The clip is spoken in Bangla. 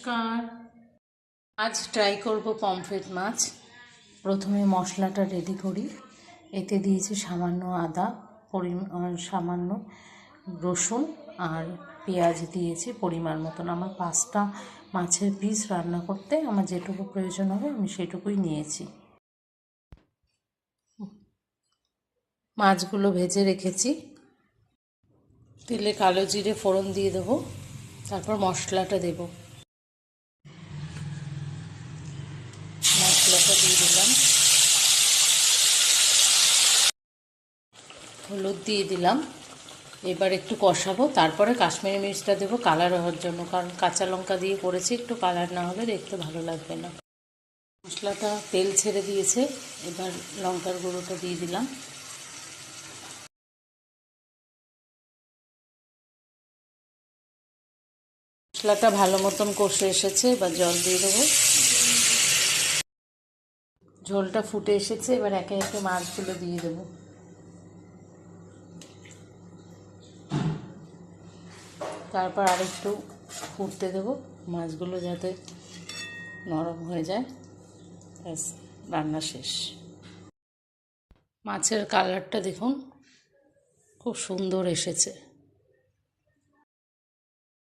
নমস্কার। আজ ট্রাই করব পমফ্রেট মাছ। প্রথমে মশলাটা রেডি করি। এতে দিয়েছি সামান্য আদা, সামান্য রসুন আর পেঁয়াজ দিয়েছি পরিমাণ মতন। আমার 5টা মাছের পিস রান্না করতে আমার যেটুকু প্রয়োজন হবে আমি সেটুকুই নিয়েছি। মাছগুলো ভেজে রেখেছি। তেলে কালো জিরে ফোড়ন দিয়ে দেবো, তারপর মশলাটা দেব। মশলাটা দিয়ে দিলাম, হলুদ দিয়ে দিলাম। এবার একটু কষাবো, তারপরে কাশ্মীরি মির্চটা দেবো কালার হওয়ার জন্য, কারণ কাঁচা লঙ্কা দিয়ে করেছি, একটু কালার না হলে দেখতে ভালো লাগবে না। মশলাটা তেল ছেড়ে দিয়েছে, এবার লঙ্কার গুঁড়োটা দিয়ে দিলাম। মশলাটা ভালো মতন কষে এসেছে, এবার জল দিয়ে দেবো। ঝোলটা ফুটে এসেছে, এবার একে একে মাছগুলো দিয়ে দেবো। তারপর আরেকটু ফুটতে দেবো, মাছগুলো যাতে নরম হয়ে যায়। ব্যাস, রান্না শেষ। মাছের কালারটা দেখুন, খুব সুন্দর এসেছে।